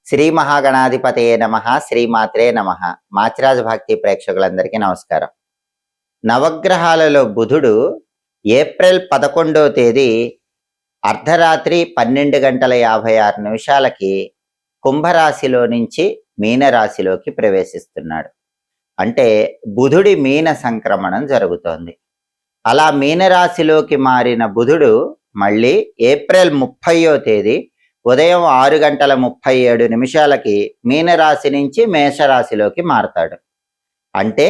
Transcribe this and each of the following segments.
శ్రీ మహాగణాధిపతయే నమః. శ్రీమాత్రే నమః. మాచిరాజు భక్తి ప్రేక్షకులందరికీ నమస్కారం. నవగ్రహాలలో బుధుడు ఏప్రిల్ 11వ తేదీ అర్ధరాత్రి 12:56 కుంభరాశిలో నుంచి మీనరాశిలోకి ప్రవేశిస్తున్నాడు. అంటే బుధుడి మీన సంక్రమణం జరుగుతోంది. అలా మీనరాశిలోకి మారిన బుధుడు మళ్ళీ ఏప్రిల్ 30వ తేదీ ఉదయం 6:37 మీనరాశి నుంచి మేషరాశిలోకి మారతాడు. అంటే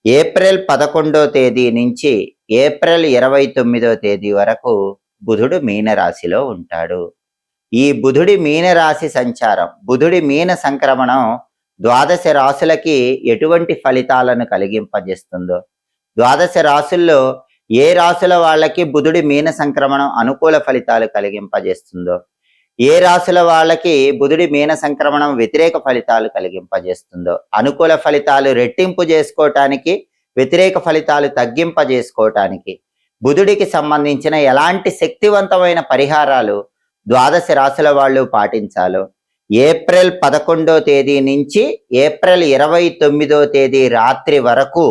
ఏప్రిల్ 11వ తేదీ నుంచి ఏప్రిల్ 29వ తేదీ వరకు బుధుడు మీనరాశిలో ఉంటాడు. ఈ బుధుడి మీనరాశి సంచారం, బుధుడి మీన సంక్రమణం 12 రాశులకి ఎటువంటి ఫలితాలను కలిగింపజేస్తుందో, 12 రాశుల్లో ఏ రాశుల వాళ్ళకి బుధుడి మీన సంక్రమణం అనుకూల ఫలితాలు కలిగింపజేస్తుందో, ఏ రాశుల వాళ్ళకి బుధుడి మీన సంక్రమణం వ్యతిరేక ఫలితాలు కలిగింపజేస్తుందో, అనుకూల ఫలితాలు రెట్టింపు చేసుకోవటానికి, వ్యతిరేక ఫలితాలు తగ్గింపజేసుకోవటానికి బుధుడికి సంబంధించిన ఎలాంటి శక్తివంతమైన పరిహారాలు 12 రాశుల వాళ్ళు పాటించాలో ఏప్రిల్ 11వ తేదీ నుంచి ఏప్రిల్ 29వ తేదీ రాత్రి వరకు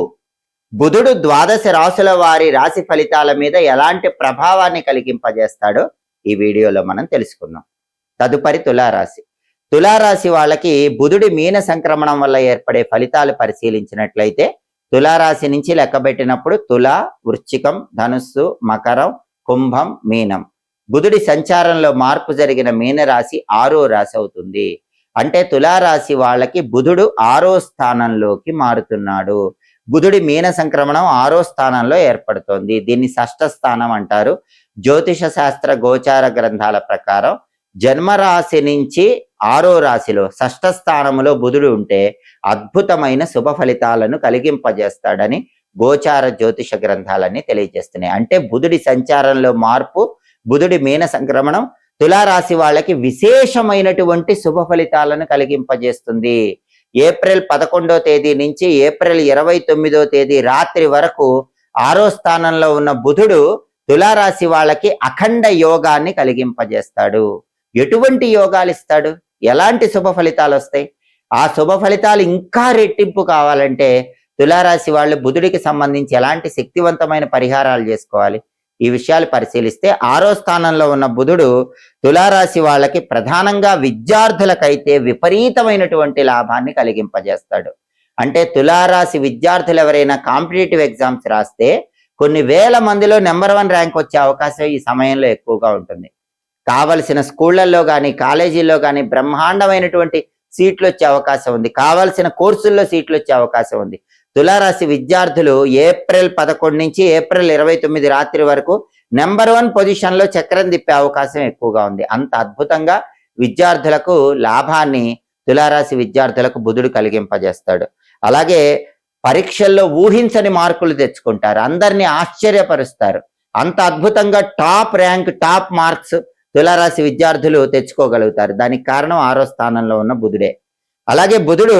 బుధుడు 12 రాశుల వారి రాశి ఫలితాల మీద ఎలాంటి ప్రభావాన్ని కలిగింపజేస్తాడో ఈ వీడియోలో మనం తెలుసుకుందాం. తదుపరి తులారాశి. తులారాశి వాళ్ళకి బుధుడి మీన సంక్రమణం వల్ల ఏర్పడే ఫలితాలు పరిశీలించినట్లయితే తులారాశి నుంచి లెక్కబెట్టినప్పుడు తుల, వృశ్చికం, ధనుస్సు, మకరం, కుంభం, మీనం. బుధుడి సంచారంలో మార్పు జరిగిన మీనరాశి 6వ రాశి అవుతుంది. అంటే తులారాశి వాళ్ళకి బుధుడు 6వ స్థానంలోకి మారుతున్నాడు. బుధుడి మీన సంక్రమణం 6వ స్థానంలో ఏర్పడుతోంది. దీన్ని షష్ఠ స్థానం అంటారు. జ్యోతిష శాస్త్ర గోచార గ్రంథాల ప్రకారం జన్మరాశి నుంచి 6వ రాశిలో షష్ఠ స్థానంలో బుధుడు ఉంటే అద్భుతమైన శుభ ఫలితాలను కలిగింపజేస్తాడని గోచార జ్యోతిష గ్రంథాలన్నీ తెలియజేస్తున్నాయి. అంటే బుధుడి సంచారంలో మార్పు, బుధుడి మీన సంక్రమణం తులారాశి వాళ్ళకి విశేషమైనటువంటి శుభ ఫలితాలను కలిగింపజేస్తుంది. ఏప్రిల్ 11వ తేదీ నుంచి ఏప్రిల్ 29వ తేదీ రాత్రి వరకు 6వ స్థానంలో ఉన్న బుధుడు తులారాశి వాళ్ళకి అఖండ యోగాన్ని కలిగింపజేస్తాడు. ఎటువంటి యోగాలు ఇస్తాడు? ఎలాంటి శుభ ఫలితాలు వస్తాయి? ఆ శుభ ఫలితాలు ఇంకా రెట్టింపు కావాలంటే తులారాశి వాళ్ళు బుధుడికి సంబంధించి ఎలాంటి శక్తివంతమైన పరిహారాలు చేసుకోవాలి? ఈ విషయాలు పరిశీలిస్తే 6వ స్థానంలో ఉన్న బుధుడు తులారాశి వాళ్ళకి ప్రధానంగా విద్యార్థులకైతే విపరీతమైనటువంటి లాభాన్ని కలిగింపజేస్తాడు. అంటే తులారాశి విద్యార్థులు ఎవరైనా కాంపిటేటివ్ ఎగ్జామ్స్ రాస్తే కొన్ని వేల మందిలో నెంబర్ 1 ర్యాంక్ వచ్చే అవకాశం ఈ సమయంలో ఎక్కువగా ఉంటుంది. కావలసిన స్కూళ్లలో కానీ కాలేజీల్లో కానీ బ్రహ్మాండమైనటువంటి సీట్లు వచ్చే అవకాశం ఉంది. కావలసిన కోర్సుల్లో సీట్లు వచ్చే అవకాశం ఉంది. తులారాశి విద్యార్థులు ఏప్రిల్ 11 నుంచి ఏప్రిల్ 29 రాత్రి వరకు నెంబర్ 1 పొజిషన్లో చక్రం తిప్పే అవకాశం ఎక్కువగా ఉంది. అంత అద్భుతంగా విద్యార్థులకు లాభాన్ని తులారాశి విద్యార్థులకు బుధుడు కలిగింపజేస్తాడు. అలాగే పరీక్షల్లో ఊహించని మార్కులు తెచ్చుకుంటారు, అందరినీ ఆశ్చర్యపరుస్తారు. అంత అద్భుతంగా టాప్ ర్యాంక్, టాప్ మార్క్స్ తులారాశి విద్యార్థులు తెచ్చుకోగలుగుతారు. దానికి కారణం 6వ స్థానంలో ఉన్న బుధుడే. అలాగే బుధుడు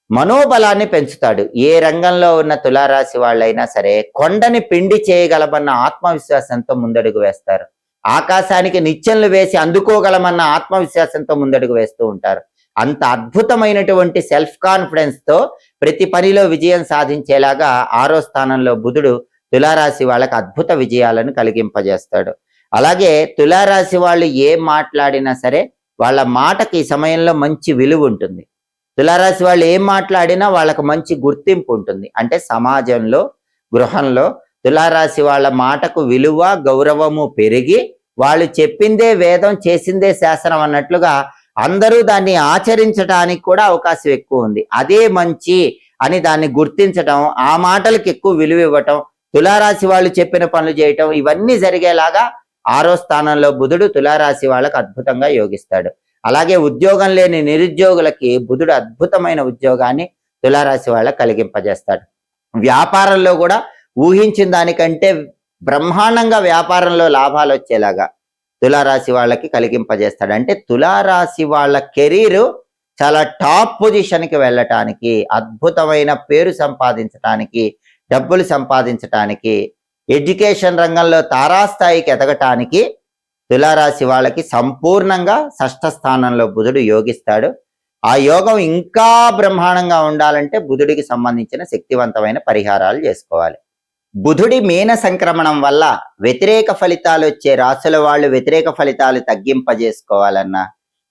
మనోబలాన్ని పెంచుతాడు. ఏ రంగంలో ఉన్న తులారాశి వాళ్ళైనా సరే కొండని పిండి చేయగలమన్న ఆత్మవిశ్వాసంతో ముందడుగు వేస్తారు. ఆకాశానికి నిచ్చెనలు వేసి అందుకోగలమన్న ఆత్మవిశ్వాసంతో ముందడుగు వేస్తూ ఉంటారు. అంత అద్భుతమైనటువంటి సెల్ఫ్ కాన్ఫిడెన్స్ తో ప్రతి పనిలో విజయం సాధించేలాగా 6వ స్థానంలో బుధుడు తులారాశి వాళ్ళకి అద్భుత విజయాలను కలిగింపజేస్తాడు. అలాగే తులారాశి వాళ్ళు ఏం మాట్లాడినా సరే వాళ్ళ మాటకి ఈ సమయంలో మంచి విలువ ఉంటుంది. తులారాశి వాళ్ళు ఏం మాట్లాడినా వాళ్ళకు మంచి గుర్తింపు ఉంటుంది. అంటే సమాజంలో, గృహంలో తులారాశి వాళ్ళ మాటకు విలువ, గౌరవము పెరిగి వాళ్ళు చెప్పిందే వేదం, చేసిందే శాసనం అన్నట్లుగా అందరూ దాన్ని ఆచరించడానికి కూడా అవకాశం ఎక్కువ ఉంది. అదే మంచి అని దాన్ని గుర్తించటం, ఆ మాటలకు ఎక్కువ విలువ ఇవ్వటం, తులారాశి వాళ్ళు చెప్పిన పనులు చేయటం, ఇవన్నీ జరిగేలాగా 6వ స్థానంలో బుధుడు తులారాశి వాళ్ళకు అద్భుతంగా యోగిస్తాడు. అలాగే ఉద్యోగం లేని నిరుద్యోగులకి బుధుడు అద్భుతమైన ఉద్యోగాన్ని తులారాశి వాళ్ళకి కలిగింపజేస్తాడు. వ్యాపారంలో కూడా ఊహించిన దానికంటే బ్రహ్మాండంగా వ్యాపారంలో లాభాలు వచ్చేలాగా తులారాశి వాళ్ళకి కలిగింపజేస్తాడు. అంటే తులారాశి వాళ్ళ కెరీర్ చాలా టాప్ పొజిషన్కి వెళ్ళటానికి, అద్భుతమైన పేరు సంపాదించటానికి, డబ్బులు సంపాదించటానికి, ఎడ్యుకేషన్ రంగంలో తారాస్థాయికి ఎదగటానికి తులారాశి వాళ్ళకి సంపూర్ణంగా షష్ఠ స్థానంలో బుధుడు యోగిస్తాడు. ఆ యోగం ఇంకా బ్రహ్మాండంగా ఉండాలంటే బుధుడికి సంబంధించిన శక్తివంతమైన పరిహారాలు చేసుకోవాలి. బుధుడి మీన సంక్రమణం వల్ల వ్యతిరేక ఫలితాలు వచ్చే రాశుల వాళ్ళు వ్యతిరేక ఫలితాలు తగ్గింపజేసుకోవాలన్నా,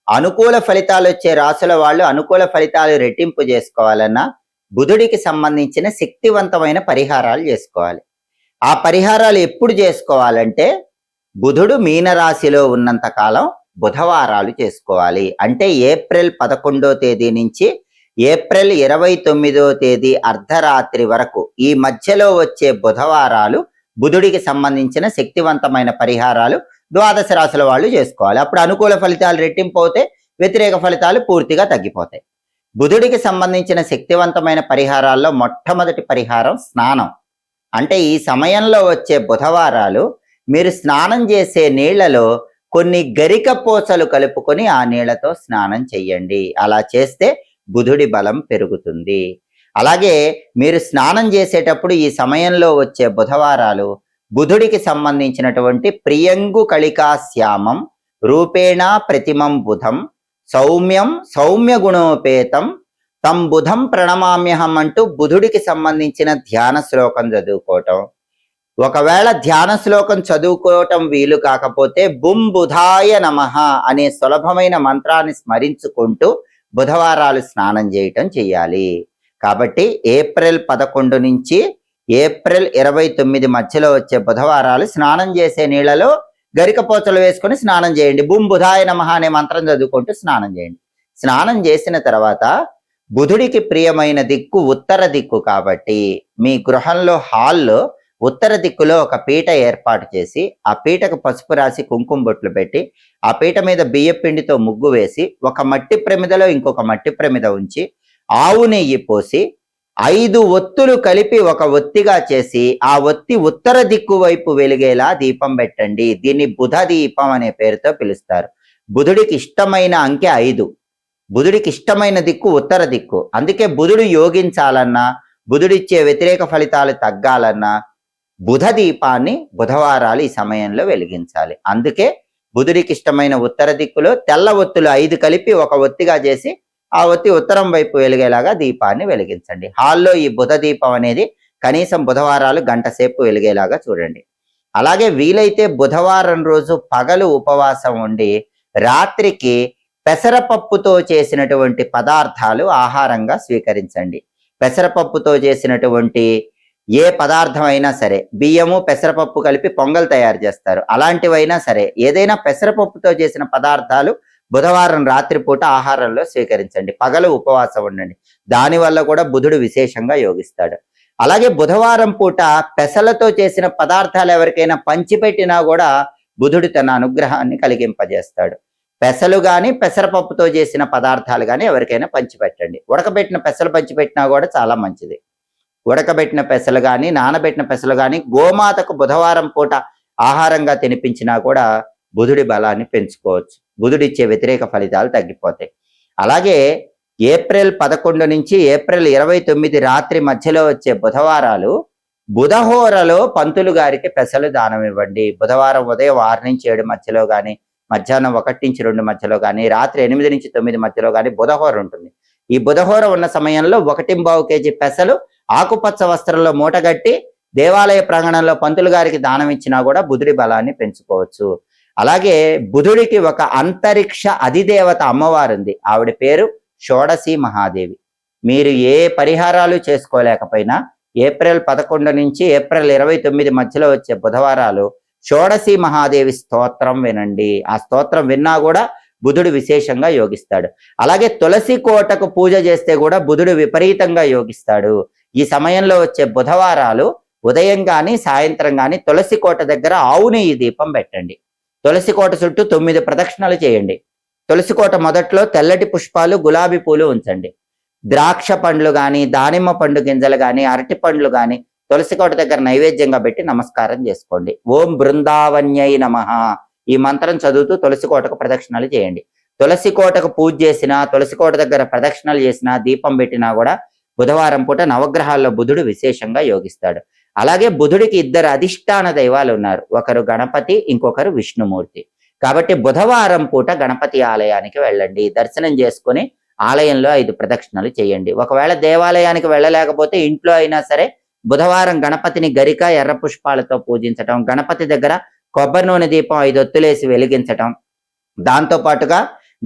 అనుకూల ఫలితాలు వచ్చే రాశుల వాళ్ళు అనుకూల ఫలితాలు రెట్టింపు చేసుకోవాలన్నా బుధుడికి సంబంధించిన శక్తివంతమైన పరిహారాలు చేసుకోవాలి. ఆ పరిహారాలు ఎప్పుడు చేసుకోవాలంటే బుధుడు మీనరాశిలో ఉన్నంత కాలం బుధవారాలు చేసుకోవాలి. అంటే ఏప్రిల్ 11వ తేదీ నుంచి ఏప్రిల్ 29వ తేదీ అర్ధరాత్రి వరకు ఈ మధ్యలో వచ్చే బుధవారాలు బుధుడికి సంబంధించిన శక్తివంతమైన పరిహారాలు ద్వాదశ రాశుల వాళ్ళు చేసుకోవాలి. అప్పుడు అనుకూల ఫలితాలు రెట్టింపు అవుతాయి, వ్యతిరేక ఫలితాలు పూర్తిగా తగ్గిపోతాయి. బుధుడికి సంబంధించిన శక్తివంతమైన పరిహారాల్లో మొట్టమొదటి పరిహారం స్నానం. అంటే ఈ సమయంలో వచ్చే బుధవారాలు మీరు స్నానం చేసే నీళ్లలో కొన్ని గరిక పోచలు కలుపుకొని ఆ నీళ్లతో స్నానం చెయ్యండి. అలా చేస్తే బుధుడి బలం పెరుగుతుంది. అలాగే మీరు స్నానం చేసేటప్పుడు ఈ సమయంలో వచ్చే బుధవారాలు బుధుడికి సంబంధించినటువంటి ప్రియంగు కళికా శ్యామం రూపేణ ప్రతిమం బుధం సౌమ్యం సౌమ్య గుణోపేతం తం బుధం ప్రణమామ్యహం అంటూ బుధుడికి సంబంధించిన ధ్యాన శ్లోకం చదువుకోవటం. ఒకవేళ ధ్యాన శ్లోకం చదువుకోవటం వీలు కాకపోతే బుం బుధాయ నమః అనే సులభమైన మంత్రాన్ని స్మరించుకుంటూ బుధవారాలు స్నానం చేయటం చెయ్యాలి. కాబట్టి ఏప్రిల్ 11 నుంచి ఏప్రిల్ 29 మధ్యలో వచ్చే బుధవారాలు స్నానం చేసే నీళ్లలో గరికపోచలు వేసుకొని స్నానం చేయండి. బుం బుధాయ నమః అనే మంత్రం చదువుకుంటూ స్నానం చేయండి. స్నానం చేసిన తర్వాత బుధుడికి ప్రియమైన దిక్కు ఉత్తర దిక్కు కాబట్టి మీ గృహంలో హాల్లో ఉత్తర దిక్కులో ఒక పీట ఏర్పాటు చేసి ఆ పీటకు పసుపు రాసి కుంకుమ బొట్లు పెట్టి ఆ పీట మీద బియ్యం పిండితో ముగ్గు వేసి ఒక మట్టి ప్రమిదలో ఇంకొక మట్టి ప్రమిద ఉంచి ఆవు నెయ్యి పోసి 5 ఒత్తులు కలిపి ఒక ఒత్తిగా చేసి ఆ ఒత్తి ఉత్తర దిక్కు వైపు వెలిగేలా దీపం పెట్టండి. దీన్ని బుధ దీపం అనే పేరుతో పిలుస్తారు. బుధుడికి ఇష్టమైన అంకె 5. బుధుడికి ఇష్టమైన దిక్కు ఉత్తర దిక్కు. అందుకే బుధుడు యోగించాలన్నా బుధుడిచ్చే వ్యతిరేక ఫలితాలు తగ్గాలన్నా బుధ దీపాన్ని బుధవారాలు ఈ సమయంలో వెలిగించాలి. అందుకే బుధుడికి ఇష్టమైన ఉత్తర దిక్కులో తెల్ల ఒత్తులు 5 కలిపి ఒక ఒత్తిగా చేసి ఆ ఒత్తి ఉత్తరం వైపు వెలిగేలాగా దీపాన్ని వెలిగించండి. హాల్లో ఈ బుధ దీపం అనేది కనీసం బుధవారాలు గంట సేపు వెలిగేలాగా చూడండి. అలాగే వీలైతే బుధవారం రోజు పగలు ఉపవాసం ఉండి రాత్రికి పెసరపప్పుతో చేసినటువంటి పదార్థాలు ఆహారంగా స్వీకరించండి. పెసరపప్పుతో చేసినటువంటి ఏ పదార్థం అయినా సరే, బియ్యము పెసరపప్పు కలిపి పొంగల్ తయారు చేస్తారు, అలాంటివైనా సరే ఏదైనా పెసరపప్పుతో చేసిన పదార్థాలు బుధవారం రాత్రిపూట ఆహారంలో స్వీకరించండి. పగలు ఉపవాసం ఉండండి. దానివల్ల కూడా బుధుడు విశేషంగా యోగిస్తాడు. అలాగే బుధవారం పూట పెసలతో చేసిన పదార్థాలు ఎవరికైనా పంచిపెట్టినా కూడా బుధుడు తన అనుగ్రహాన్ని కలిగింపజేస్తాడు. పెసలు కానీ పెసరపప్పుతో చేసిన పదార్థాలు కానీ ఎవరికైనా పంచిపెట్టండి. ఉడకబెట్టిన పెసలు పంచిపెట్టినా కూడా చాలా మంచిది. ఉడకబెట్టిన పెసలు కానీ నానబెట్టిన పెసలు కానీ గోమాతకు బుధవారం పూట ఆహారంగా తినిపించినా కూడా బుధుడి బలాన్ని పెంచుకోవచ్చు. బుధుడిచ్చే వ్యతిరేక ఫలితాలు తగ్గిపోతాయి. అలాగే ఏప్రిల్ 11 నుంచి ఏప్రిల్ 29 రాత్రి మధ్యలో వచ్చే బుధవారాలు బుధహోరలో పంతులు గారికి పెసలు దానం ఇవ్వండి. బుధవారం ఉదయం 6 నుంచి 7 మధ్యలో కానీ, మధ్యాహ్నం 1 నుంచి 2 మధ్యలో కానీ, రాత్రి 8 నుంచి 9 మధ్యలో కానీ బుధహోర ఉంటుంది. ఈ బుధహోర ఉన్న సమయంలో 1.25 కేజీ పెసలు ఆకుపచ్చ వస్త్రంలో మూటగట్టి దేవాలయ ప్రాంగణంలో పంతులు గారికి దానం ఇచ్చినా కూడా బుధుడి బలాన్ని పెంచుకోవచ్చు. అలాగే బుధుడికి ఒక అంతరిక్ష అధిదేవత అమ్మవారు ఉంది. ఆవిడ పేరు షోడశి మహాదేవి. మీరు ఏ పరిహారాలు చేసుకోలేకపోయినా ఏప్రిల్ 11 నుంచి ఏప్రిల్ 29 మధ్యలో వచ్చే బుధవారాలు షోడశి మహాదేవి స్తోత్రం వినండి. ఆ స్తోత్రం విన్నా కూడా బుధుడు విశేషంగా యోగిస్తాడు. అలాగే తులసి కోటకు పూజ చేస్తే కూడా బుధుడు విపరీతంగా యోగిస్తాడు. ఈ సమయంలో వచ్చే బుధవారాలు ఉదయం కానీ సాయంత్రం కానీ తులసి కోట దగ్గర ఆవు నెయ్యి దీపం పెట్టండి. తులసి కోట చుట్టూ 9 ప్రదక్షిణలు చేయండి. తులసి కోట మొదట్లో తెల్లటి పుష్పాలు గులాబీ పూలు ఉంచండి. ద్రాక్ష పండ్లు కానీ, దానిమ్మ పండు గింజలు కానీ, అరటి పండ్లు కానీ తులసి కోట దగ్గర నైవేద్యంగా పెట్టి నమస్కారం చేసుకోండి. ఓం బృందావన్యై నమః ఈ మంత్రం చదువుతూ తులసి కోటకు ప్రదక్షిణలు చేయండి. తులసి కోటకు పూజ చేసినా, తులసి కోట దగ్గర ప్రదక్షిణలు చేసినా, దీపం పెట్టినా కూడా బుధవారం పూట నవగ్రహాల్లో బుధుడు విశేషంగా యోగిస్తాడు. అలాగే బుధుడికి 2 అధిష్టాన దైవాలు ఉన్నారు. ఒకరు గణపతి, ఇంకొకరు విష్ణుమూర్తి. కాబట్టి బుధవారం పూట గణపతి ఆలయానికి వెళ్ళండి, దర్శనం చేసుకొని ఆలయంలో 5 ప్రదక్షిణలు చేయండి. ఒకవేళ దేవాలయానికి వెళ్ళలేకపోతే ఇంట్లో అయినా సరే బుధవారం గణపతిని గరిక ఎర్ర పుష్పాలతో పూజించటం, గణపతి దగ్గర కొబ్బరి నూనె దీపం 5 ఒత్తులేసి వెలిగించటం, దాంతో పాటుగా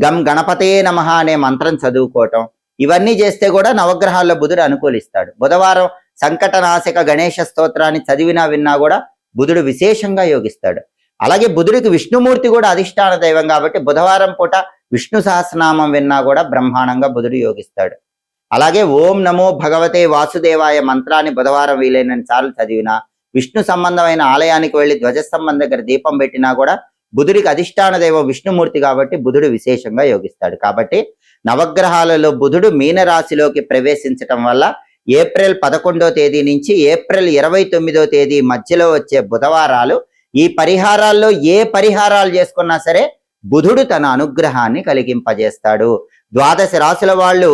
గం గణపతయే నమః అనే మంత్రం చదువుకోవటం, ఇవన్నీ చేస్తే కూడా నవగ్రహాల్లో బుధుడు అనుకూలిస్తాడు. బుధవారం సంకటనాశక గణేష స్తోత్రాన్ని చదివినా విన్నా కూడా బుధుడు విశేషంగా యోగిస్తాడు. అలాగే బుధుడికి విష్ణుమూర్తి కూడా అధిష్టాన దైవం కాబట్టి బుధవారం పూట విష్ణు సహస్రనామం విన్నా కూడా బ్రహ్మాండంగా బుధుడు యోగిస్తాడు. అలాగే ఓం నమో భగవతే వాసుదేవాయ మంత్రాన్ని బుధవారం వీలైనన్ని సార్లు చదివినా, విష్ణు సంబంధమైన ఆలయానికి వెళ్లి ధ్వజస్తంభం దగ్గర దీపం పెట్టినా కూడా బుధుడికి అధిష్టాన దైవం విష్ణుమూర్తి కాబట్టి బుధుడు విశేషంగా యోగిస్తాడు. కాబట్టి నవగ్రహాలలో బుధుడు మీనరాశిలోకి ప్రవేశించటం వల్ల ఏప్రిల్ 11వ తేదీ నుంచి ఏప్రిల్ 29వ తేదీ మధ్యలో వచ్చే బుధవారాలు, ఈ పరిహారాల్లో ఏ పరిహారాలు చేసుకున్నా సరే బుధుడు తన అనుగ్రహాన్ని కలిగింపజేస్తాడు. 12 రాశుల వాళ్ళు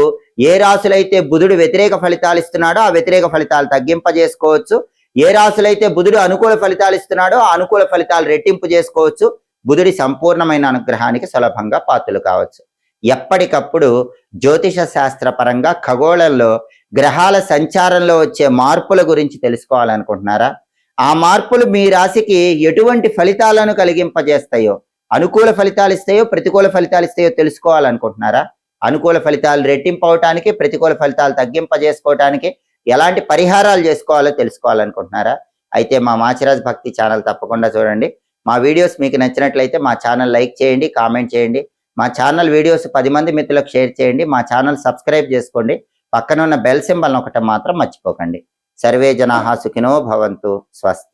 ఏ రాశులైతే బుధుడు వ్యతిరేక ఫలితాలు ఇస్తున్నాడో ఆ వ్యతిరేక ఫలితాలు తగ్గింపజేసుకోవచ్చు, ఏ రాశులైతే బుధుడు అనుకూల ఫలితాలు ఇస్తున్నాడో ఆ అనుకూల ఫలితాలు రెట్టింపు చేసుకోవచ్చు, బుధుడి సంపూర్ణమైన అనుగ్రహానికి సులభంగా పాత్రలు కావచ్చు. ఎప్పటికప్పుడు జ్యోతిష శాస్త్ర పరంగా ఖగోళంలో గ్రహాల సంచారంలో వచ్చే మార్పుల గురించి తెలుసుకోవాలనుకుంటున్నారా? ఆ మార్పులు మీ రాశికి ఎటువంటి ఫలితాలను కలిగింపజేస్తాయో, అనుకూల ఫలితాలు ఇస్తాయో ప్రతికూల ఫలితాలు ఇస్తాయో తెలుసుకోవాలనుకుంటున్నారా? అనుకూల ఫలితాలు రెట్టింపు అవటానికి, ప్రతికూల ఫలితాలు తగ్గింపజేసుకోవటానికి ఎలాంటి పరిహారాలు చేసుకోవాలో తెలుసుకోవాలనుకుంటున్నారా? అయితే మా మాచిరాజ్ భక్తి ఛానల్ తప్పకుండా చూడండి. మా వీడియోస్ మీకు నచ్చినట్లయితే మా ఛానల్ లైక్ చేయండి, కామెంట్ చేయండి. మా ఛానల్ వీడియోస్ 10 మంది మిత్రులకు షేర్ చేయండి. మా ఛానల్ సబ్స్క్రైబ్ చేసుకోండి. పక్కన ఉన్న బెల్ సింబల్ ఒకటి మాత్రం మర్చిపోకండి. సర్వే జనాః సుఖినో భవంతు. స్వస్తి.